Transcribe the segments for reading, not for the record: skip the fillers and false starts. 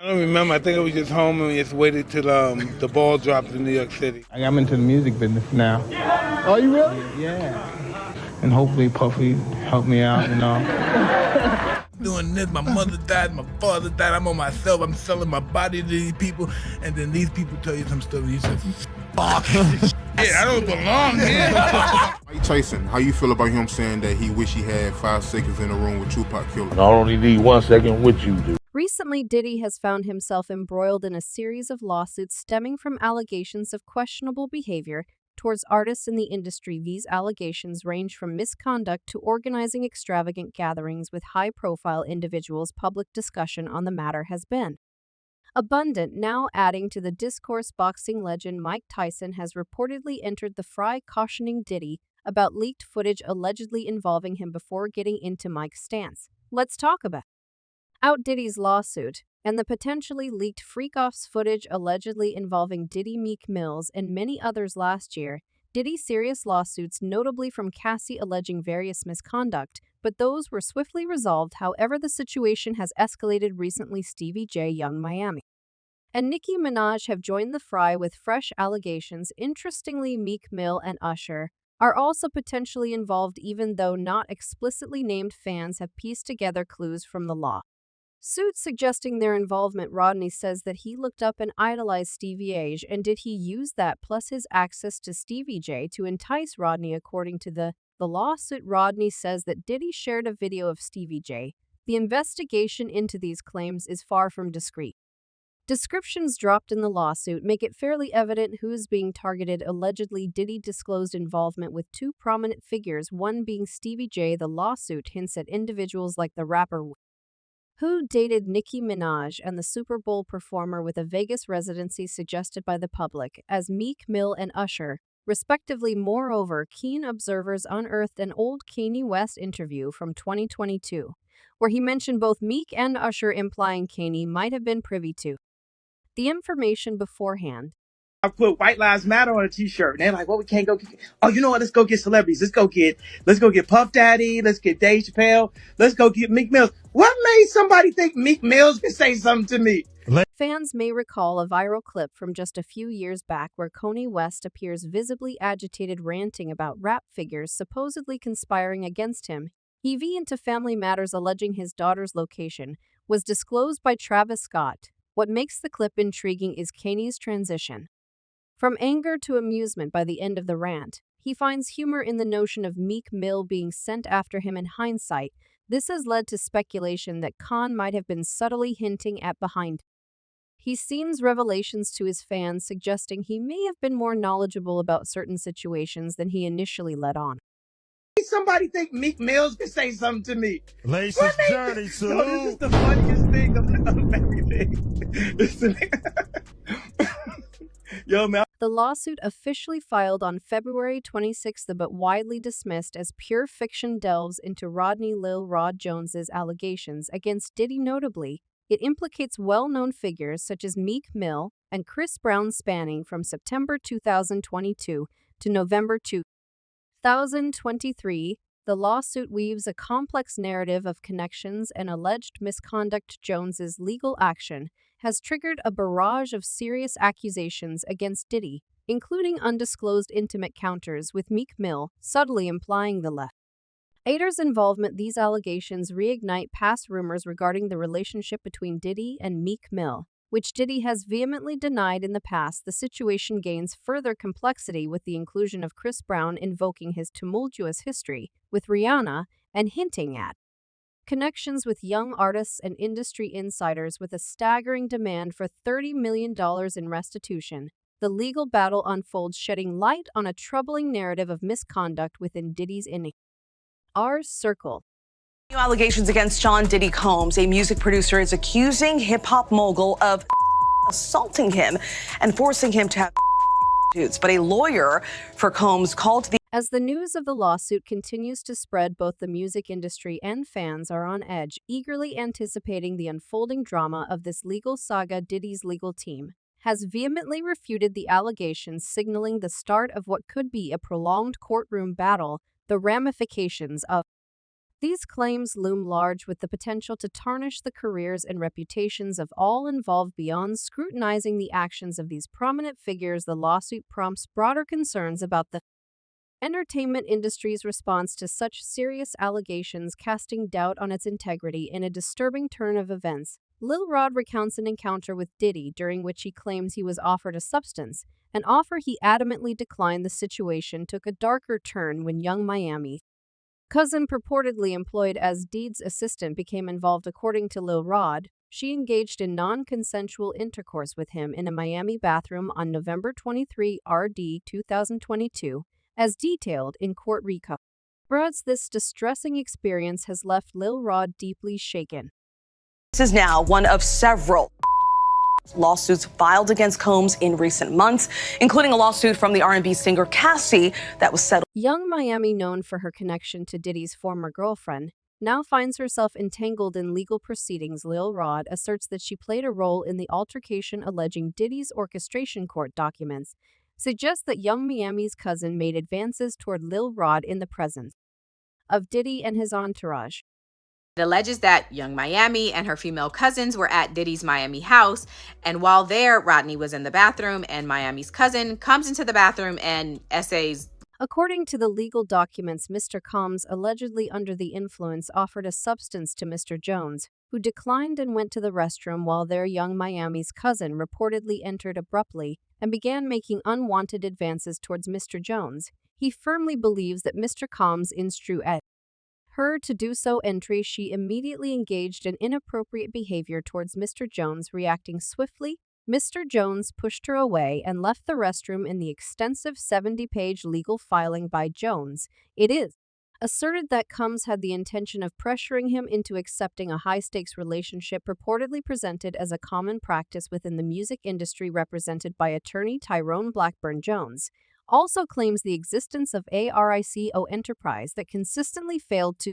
I don't remember. I think I was just home and we just waited till the ball dropped in New York City. I'm into the music business now. Are you really? Yeah. And hopefully Puffy help me out, Doing this, my mother died, my father died, I'm on myself, I'm selling my body to these people, and then these people tell you some stuff and you say, fuck, yeah, I don't belong here. Hey Tyson, how you feel about him saying that he wish he had 5 seconds in a room with Tupac Killer? I only need 1 second with you, dude. Recently, Diddy has found himself embroiled in a series of lawsuits stemming from allegations of questionable behavior towards artists in the industry. These allegations range from misconduct to organizing extravagant gatherings with high-profile individuals. Public discussion on the matter has been abundant, now adding to the discourse. Boxing legend Mike Tyson has reportedly entered the fray, cautioning Diddy about leaked footage allegedly involving him before getting into Mike's stance. Let's talk about out Diddy's lawsuit and the potentially leaked freak-offs footage allegedly involving Diddy, Meek Mills, and many others last year. Diddy's serious lawsuits, notably from Cassie, alleging various misconduct, but those were swiftly resolved. However, the situation has escalated recently. Stevie J, Young Miami, and Nicki Minaj have joined the fray with fresh allegations. Interestingly, Meek Mill and Usher are also potentially involved, even though not explicitly named. Fans have pieced together clues from the law suits suggesting their involvement. Rodney says that he looked up and idolized Stevie J, and did he use that plus his access to Stevie J to entice Rodney? According to the lawsuit, Rodney says that Diddy shared a video of Stevie J. The investigation into these claims is far from discreet. Descriptions dropped in the lawsuit make it fairly evident who is being targeted. Allegedly, Diddy disclosed involvement with 2 prominent figures, one being Stevie J. The lawsuit hints at individuals like the rapper who dated Nicki Minaj and the Super Bowl performer with a Vegas residency suggested by the public as Meek Mill and Usher, respectively. Moreover, keen observers unearthed an old Kanye West interview from 2022, where he mentioned both Meek and Usher, implying Kanye might have been privy to the information beforehand. I put White Lives Matter on a t-shirt, and they're like, well, we can't go. Oh, you know what? Let's go get celebrities. Let's go get Puff Daddy. Let's get Dave Chappelle. Let's go get Meek Mills. What made somebody think Meek Mills could say something to me? Fans may recall a viral clip from just a few years back where Kanye West appears visibly agitated, ranting about rap figures supposedly conspiring against him. EV into Family Matters, alleging his daughter's location was disclosed by Travis Scott. What makes the clip intriguing is Kanye's transition from anger to amusement by the end of the rant. He finds humor in the notion of Meek Mill being sent after him. In hindsight, this has led to speculation that Kanye might have been subtly hinting at behind his scenes revelations to his fans, suggesting he may have been more knowledgeable about certain situations than he initially let on. Somebody think Meek Mills could say something to me. Laces Journey, so this is the funniest thing of everything. Yo, man. The lawsuit, officially filed on February 26th but widely dismissed as pure fiction, delves into Rodney Lil Rod Jones's allegations against Diddy. Notably, it implicates well-known figures such as Meek Mill and Chris Brown, spanning from September 2022 to November 2023. The lawsuit weaves a complex narrative of connections and alleged misconduct. Jones's legal action has triggered a barrage of serious accusations against Diddy, including undisclosed intimate encounters with Meek Mill, subtly implying the latter's involvement. These allegations reignite past rumors regarding the relationship between Diddy and Meek Mill, which Diddy has vehemently denied in the past. The situation gains further complexity with the inclusion of Chris Brown invoking his tumultuous history with Rihanna and hinting at connections with young artists and industry insiders, with a staggering demand for $30 million in restitution. The legal battle unfolds, shedding light on a troubling narrative of misconduct within Diddy's inner circle. New allegations against Sean Diddy Combs. A music producer is accusing hip-hop mogul of assaulting him and forcing him to have but a lawyer for Combs called the As the news of the lawsuit continues to spread, both the music industry and fans are on edge, eagerly anticipating the unfolding drama of this legal saga. Diddy's legal team has vehemently refuted the allegations, signaling the start of what could be a prolonged courtroom battle. The ramifications of These claims loom large with the potential to tarnish the careers and reputations of all involved. Beyond scrutinizing the actions of these prominent figures, the lawsuit prompts broader concerns about the entertainment industry's response to such serious allegations, casting doubt on its integrity. In a disturbing turn of events, Lil Rod recounts an encounter with Diddy during which he claims he was offered a substance, an offer he adamantly declined. The situation took a darker turn when Young Miami, cousin purportedly employed as Diddy's assistant, became involved. According to Lil Rod, she engaged in non-consensual intercourse with him in a Miami bathroom on November 23, RD 2022, as detailed in court recap. This distressing experience has left Lil Rod deeply shaken. This is now one of several lawsuits filed against Combs in recent months, including a lawsuit from the R&B singer Cassie that was settled. Young Miami, known for her connection to Diddy's former girlfriend, now finds herself entangled in legal proceedings. Lil Rod asserts that she played a role in the altercation, alleging Diddy's orchestration. Court documents suggest that Young Miami's cousin made advances toward Lil Rod in the presence of Diddy and his entourage. It alleges that Young Miami and her female cousins were at Diddy's Miami house, and while there, Rodney was in the bathroom, and Miami's cousin comes into the bathroom and essays. According to the legal documents, Mr. Combs, allegedly under the influence, offered a substance to Mr. Jones, who declined and went to the restroom. While there, Young Miami's cousin reportedly entered abruptly and began making unwanted advances towards Mr. Jones. He firmly believes that Mr. Combs instructed her to do so. Entry: she immediately engaged in inappropriate behavior towards Mr. Jones. Reacting swiftly, Mr. Jones pushed her away and left the restroom. In the extensive 70-page legal filing by Jones, it is asserted that Combs had the intention of pressuring him into accepting a high-stakes relationship, purportedly presented as a common practice within the music industry. Represented by attorney Tyrone Blackburn, Jones also claims the existence of a RICO enterprise that consistently failed to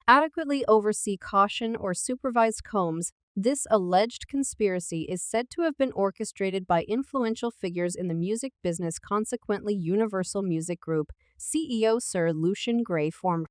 adequately oversee, caution, or supervise Combs. This alleged conspiracy is said to have been orchestrated by influential figures in the music business. Consequently, Universal Music Group CEO Sir Lucian Gray, former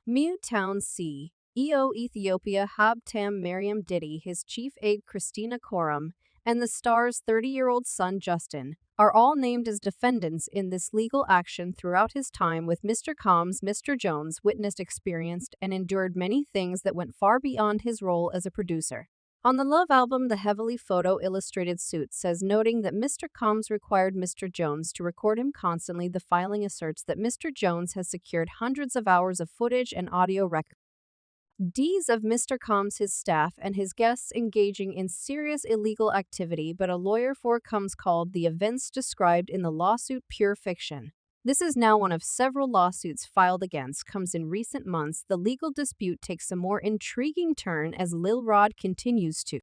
Motown CEO Ethiopia Habtam Mariam Diddy, his chief aide Christina Koram, and the star's 30-year-old son Justin are all named as defendants in this legal action. Throughout his time with Mr. Combs, Mr. Jones witnessed, experienced, and endured many things that went far beyond his role as a producer. On the Love album, the heavily photo-illustrated suit says, noting that Mr. Combs required Mr. Jones to record him constantly. The filing asserts that Mr. Jones has secured hundreds of hours of footage and audio records of Mr. Combs, his staff, and his guests engaging in serious illegal activity, but a lawyer for Combs called the events described in the lawsuit pure fiction. This is now one of several lawsuits filed against Combs in recent months. The legal dispute takes a more intriguing turn as Lil Rod continues to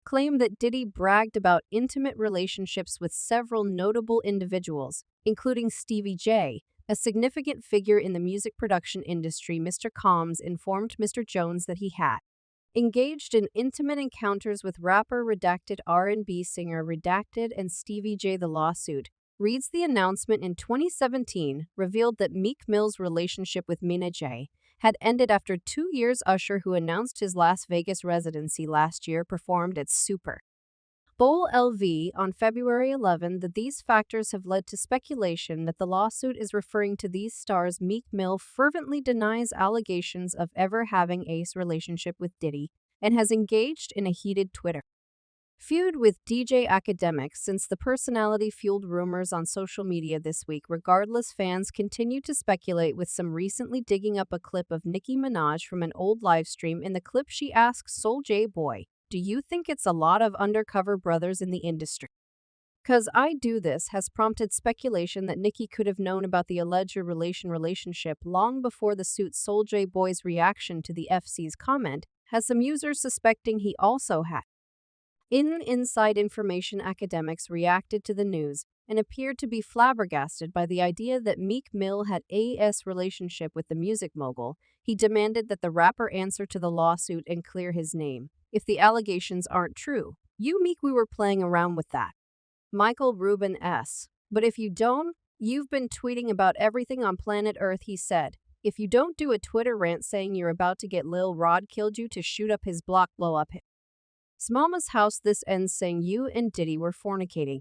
claim that Diddy bragged about intimate relationships with several notable individuals, including Stevie J, a significant figure in the music production industry. Mr. Combs informed Mr. Jones that he had engaged in intimate encounters with rapper Redacted, R&B singer Redacted, and Stevie J. The lawsuit reads: the announcement in 2017 revealed that Meek Mill's relationship with Mina J had ended after 2 years. Usher, who announced his Las Vegas residency last year, performed at Super Bowl LV on February 11. These factors have led to speculation that the lawsuit is referring to these stars. Meek Mill fervently denies allegations of ever having a relationship with Diddy and has engaged in a heated Twitter feud with DJ Academics since the personality fueled rumors on social media this week. Regardless, fans continue to speculate, with some recently digging up a clip of Nicki Minaj from an old livestream. In the clip, she asks Soulja Boy, "Do you think it's a lot of undercover brothers in the industry? 'Cause I do." This has prompted speculation that Nicki could have known about the alleged relationship long before the suit. Soulja Boy's reaction to the FC's comment has some users suspecting he also had inside information. Academics reacted to the news and appeared to be flabbergasted by the idea that Meek Mill had a relationship with the music mogul. He demanded that the rapper answer to the lawsuit and clear his name if the allegations aren't true. "You, Meek, we were playing around with that." Michael Rubin S. "But if you don't, you've been tweeting about everything on planet Earth," he said. If you don't do a Twitter rant saying you're about to get Lil Rod killed you to shoot up his block, blow up his mama's house, this ends saying you and Diddy were fornicating.